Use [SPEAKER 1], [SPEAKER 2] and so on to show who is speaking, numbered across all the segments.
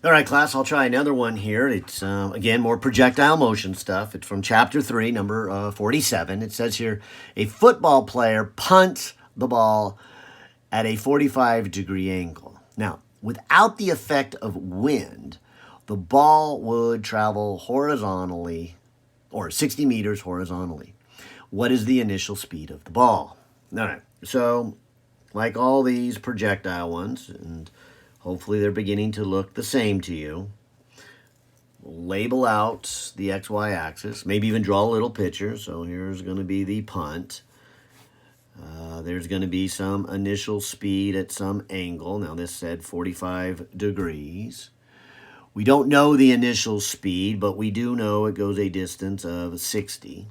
[SPEAKER 1] All right, class, I'll try another one here. It's, again, more projectile motion stuff. It's from chapter 3, number 47. It says here, a football player punts the ball at a 45-degree angle. Now, without the effect of wind, the ball would travel horizontally, or 60 meters horizontally. What is the initial speed of the ball? All right, so like all these projectile ones, and hopefully they're beginning to look the same to you, label out the XY axis, maybe even draw a little picture. So here's going to be the punt. There's going to be some initial speed at some angle. Now this said 45 degrees. We don't know the initial speed, but we do know it goes a distance of 60.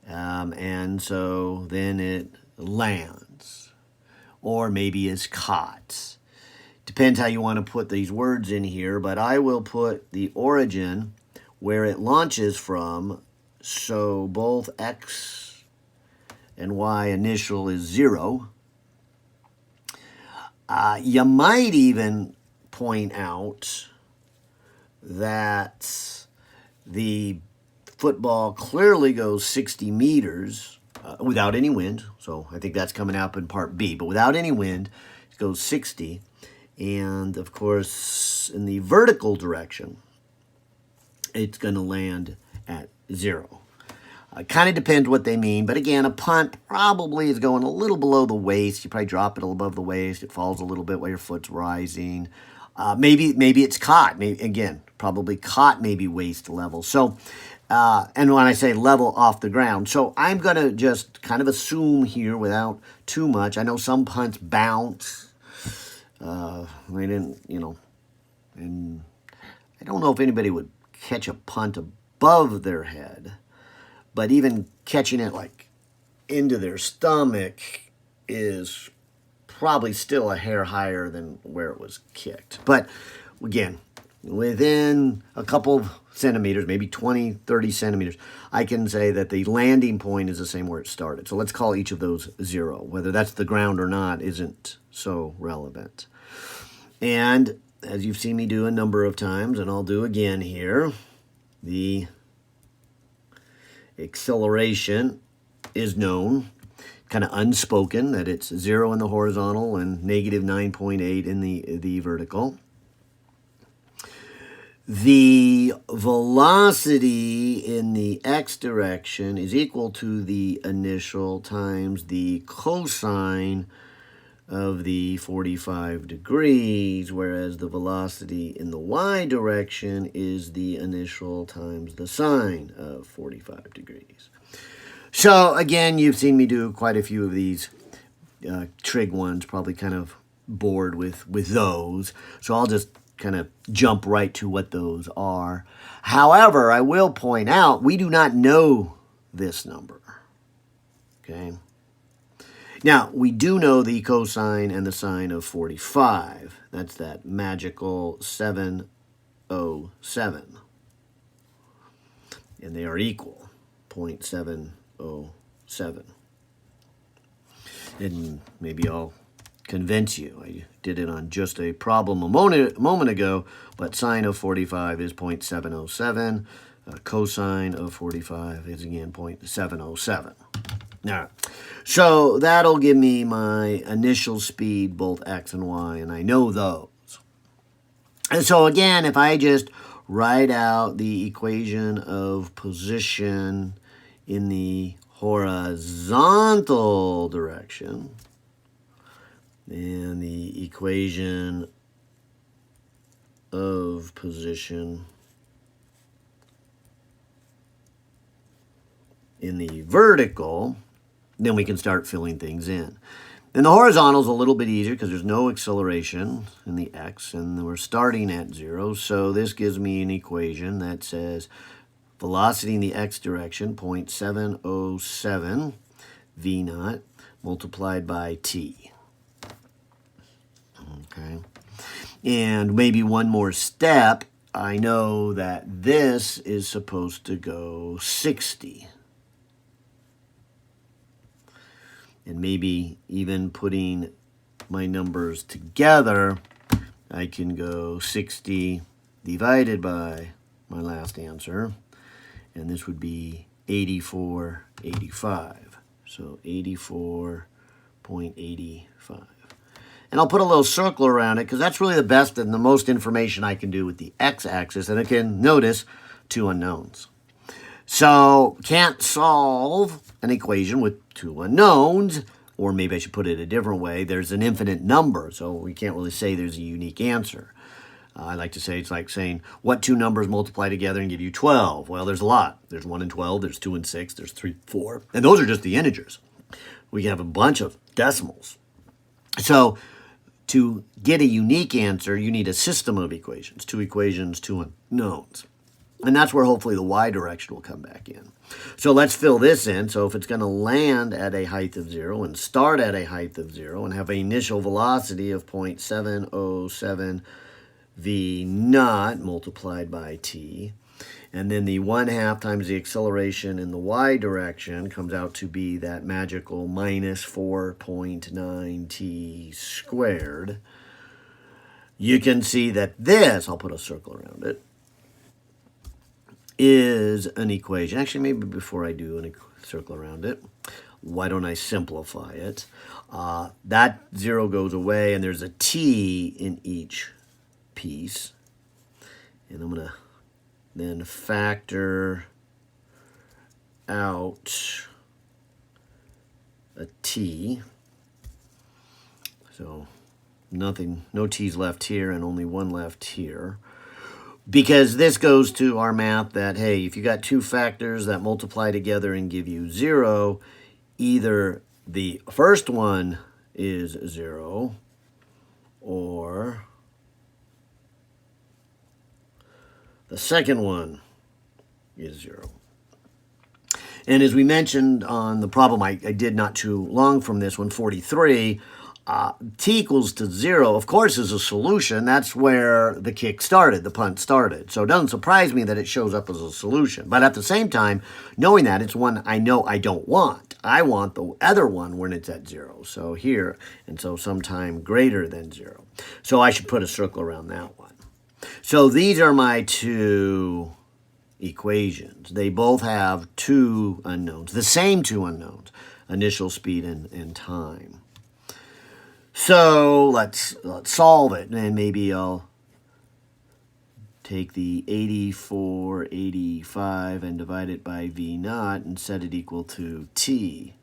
[SPEAKER 1] And so then it lands, or maybe is caught. Depends how you want to put these words in here, but I will put the origin where it launches from, so both X and Y initial is 0. You might even point out that the football clearly goes 60 meters without any wind. So I think that's coming up in part B. But without any wind, it goes 60. And, of course, in the vertical direction, it's going to land at 0. Kind of depends what they mean. But, again, a punt probably is going a little below the waist. You probably drop it a little above the waist. It falls a little bit while your foot's rising. Maybe it's caught. Maybe, again, probably caught maybe waist level. So, and when I say level off the ground. So I'm going to just kind of assume here without too much. I know some punts bounce. They didn't, and I don't know if anybody would catch a punt above their head, but even catching it like into their stomach is probably still a hair higher than where it was kicked. But again, within a couple of centimeters, maybe 20, 30 centimeters, I can say that the landing point is the same where it started. So let's call each of those 0. Whether that's the ground or not isn't so relevant. And as you've seen me do a number of times, and I'll do again here, the acceleration is known, kind of unspoken, that it's 0 in the horizontal and negative 9.8 in the vertical. The velocity in the x direction is equal to the initial times the cosine of the 45 degrees, whereas the velocity in the y direction is the initial times the sine of 45 degrees. So, again, you've seen me do quite a few of these trig ones, probably kind of bored with those. So I'll just kind of jump right to what those are. However, I will point out we do not know this number. Okay. Now, we do know the cosine and the sine of 45. That's that magical 707. And they are equal, 0.707. And maybe I'll convince you. I did it on just a problem a moment ago, but sine of 45 is 0.707. Cosine of 45 is, again, 0.707. All right. So that'll give me my initial speed, both x and y, and I know those. And so, again, if I just write out the equation of position in the horizontal direction, and the equation of position in the vertical, then we can start filling things in. And the horizontal is a little bit easier because there's no acceleration in the x, and we're starting at 0. So this gives me an equation that says velocity in the x direction, 0.707 v naught multiplied by t. Okay. And maybe one more step, I know that this is supposed to go 60. And maybe even putting my numbers together, I can go 60 divided by my last answer, and this would be 84.85. So 84.85. And I'll put a little circle around it because that's really the best and the most information I can do with the x-axis. And again, notice two unknowns. So can't solve an equation with two unknowns, or maybe I should put it a different way. There's an infinite number, so we can't really say there's a unique answer. I like to say it's like saying, what two numbers multiply together and give you 12? Well, there's a lot. There's 1 and 12, there's 2 and 6, there's 3, 4. And those are just the integers. We have a bunch of decimals. So to get a unique answer, you need a system of equations, two unknowns. And that's where hopefully the y direction will come back in. So let's fill this in. So if it's going to land at a height of 0 and start at a height of 0 and have an initial velocity of 0.707 v naught multiplied by t, and then the 1/2 times the acceleration in the y direction comes out to be that magical minus 4.9 t squared. You can see that this, I'll put a circle around it, is an equation. Actually, maybe before I do a circle around it, why don't I simplify it? That 0 goes away, and there's a t in each piece. And I'm going to then factor out a t. So nothing, no t's left here and only one left here. Because this goes to our math that, hey, if you got two factors that multiply together and give you 0, either the first one is 0 or the second one is 0. And as we mentioned on the problem I did not too long from this one, 43, t equals to 0, of course, is a solution. That's where the kick started, the punt started. So it doesn't surprise me that it shows up as a solution. But at the same time, knowing that, it's one I know I don't want. I want the other one when it's at 0. So here, and so sometime greater than 0. So I should put a circle around that one. So these are my two equations. They both have two unknowns, the same two unknowns, initial speed and time. So let's solve it, and maybe I'll take the 84.85 and divide it by v naught and set it equal to t.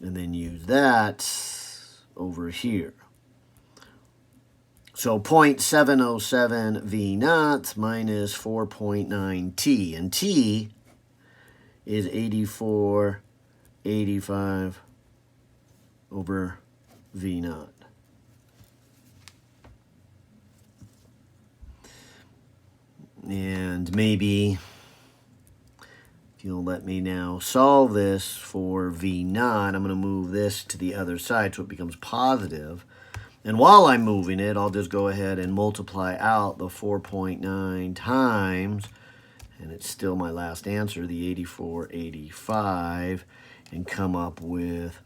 [SPEAKER 1] And then use that over here. So 0.707 v naught minus 4.9 t. And t is 84.85 over v naught. And maybe if you'll let me now solve this for v naught, I'm going to move this to the other side so it becomes positive. And while I'm moving it, I'll just go ahead and multiply out the 4.9 times, and it's still my last answer, the 84.85, and come up with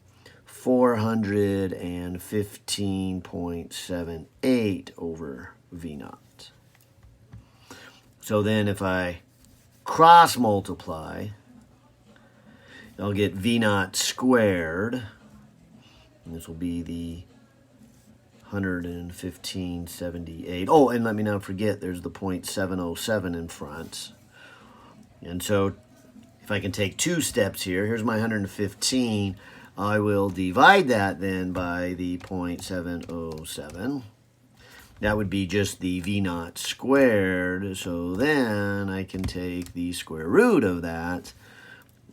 [SPEAKER 1] 415.78 over v naught. So then if I cross multiply, I'll get v naught squared, and this will be the 115.78. Oh, and let me not forget, there's the 0.707 in front. And so if I can take two steps here, here's my 115. I will divide that then by the 0.707. That would be just the v naught squared. So then I can take the square root of that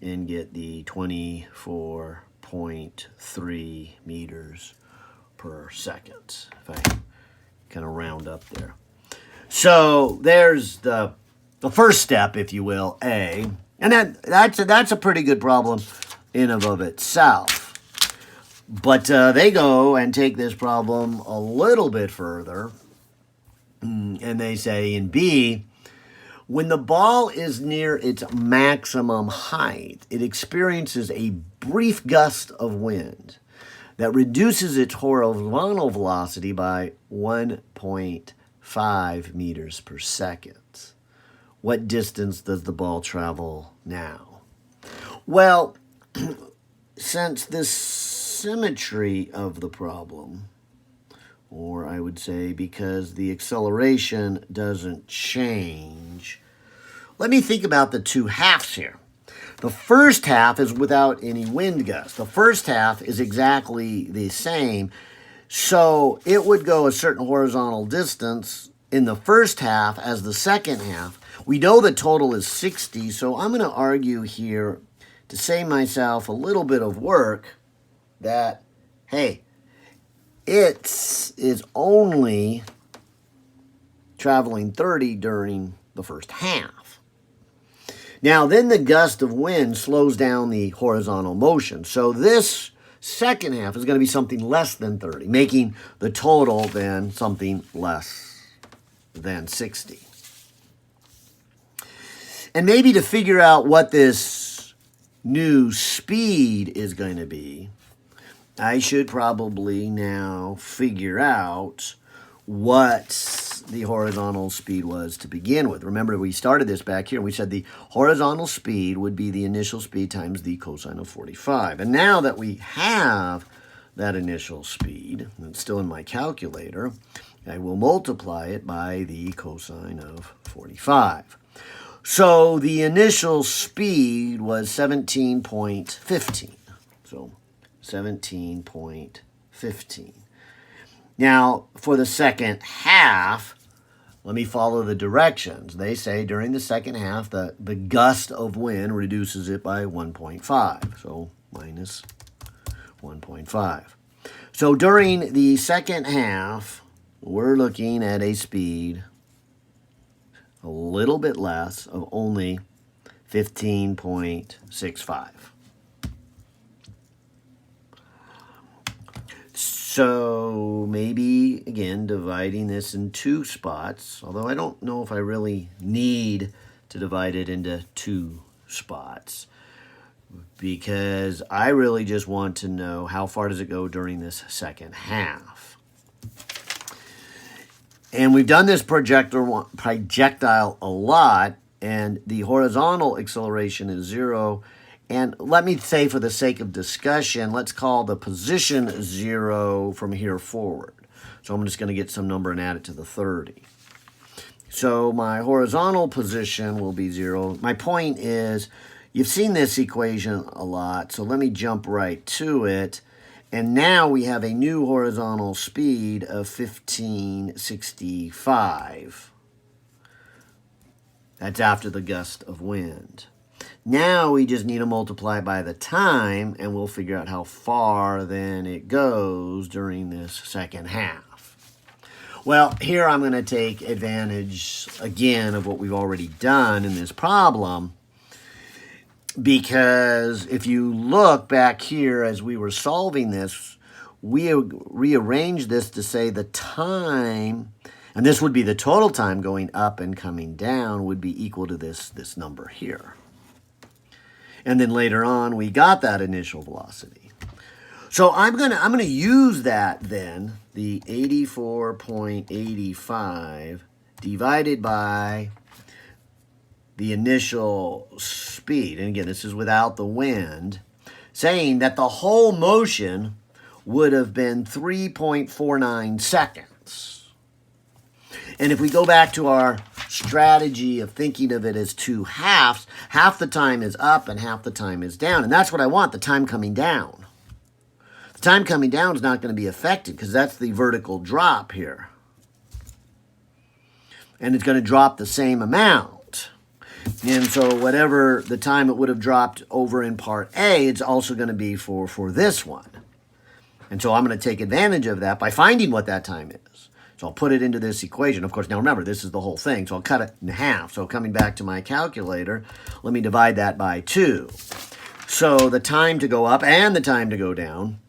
[SPEAKER 1] and get the 24.3 meters per second, if I kind of round up there. So there's the first step, if you will, A. And that's a pretty good problem in and of itself. But they go and take this problem a little bit further, and they say in B, when the ball is near its maximum height, it experiences a brief gust of wind that reduces its horizontal velocity by 1.5 meters per second. What distance does the ball travel now? Well, since the symmetry of the problem, or I would say because the acceleration doesn't change, let me think about the two halves here. The first half is without any wind gust. The first half is exactly the same. So it would go a certain horizontal distance in the first half as the second half. We know the total is 60, so I'm going to argue here to save myself a little bit of work that, hey, it is only traveling 30 during the first half. Now, then the gust of wind slows down the horizontal motion. So this second half is going to be something less than 30, making the total then something less than 60. And maybe to figure out what this new speed is going to be, I should probably now figure out what the horizontal speed was to begin with. Remember, we started this back here, and we said the horizontal speed would be the initial speed times the cosine of 45. And now that we have that initial speed, and it's still in my calculator, I will multiply it by the cosine of 45. So the initial speed was 17.15. So 17.15. Now, for the second half, let me follow the directions. They say during the second half, the gust of wind reduces it by 1.5. So minus 1.5. So during the second half, we're looking at a speed a little bit less of only 15.65. So maybe, again, dividing this in two spots, although I don't know if I really need to divide it into two spots, because I really just want to know how far does it go during this second half. And we've done this projectile a lot, and the horizontal acceleration is 0. And let me say, for the sake of discussion, let's call the position 0 from here forward. So I'm just going to get some number and add it to the 30. So my horizontal position will be 0. My point is, you've seen this equation a lot, so let me jump right to it. And now we have a new horizontal speed of 1565. That's after the gust of wind. Now we just need to multiply by the time, and we'll figure out how far then it goes during this second half. Well, here I'm going to take advantage again of what we've already done in this problem, because if you look back here as we were solving this, we rearranged this to say the time, and this would be the total time going up and coming down, would be equal to this number here. And then later on, we got that initial velocity. So I'm gonna use that then, the 84.85 divided by the initial speed. And again, this is without the wind, saying that the whole motion would have been 3.49 seconds. And if we go back to our strategy of thinking of it as two halves, half the time is up and half the time is down. And that's what I want, the time coming down. The time coming down is not going to be affected because that's the vertical drop here. And it's going to drop the same amount. And so whatever the time it would have dropped over in part A, it's also going to be for this one. And so I'm going to take advantage of that by finding what that time is. So I'll put it into this equation. Of course, now remember, this is the whole thing. So I'll cut it in half. So coming back to my calculator, let me divide that by 2. So the time to go up and the time to go down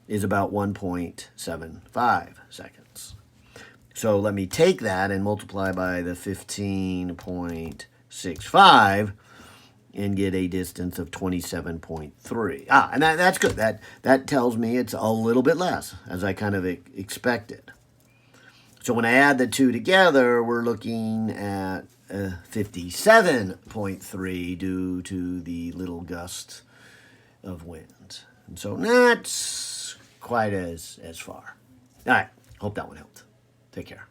[SPEAKER 1] is about 1.75 seconds. So let me take that and multiply by the 15.65. and get a distance of 27.3. And that's good. That tells me it's a little bit less, as I kind of expected. So when I add the two together, we're looking at 57.3 due to the little gusts of wind. And so not quite as far. All right. Hope that one helped. Take care.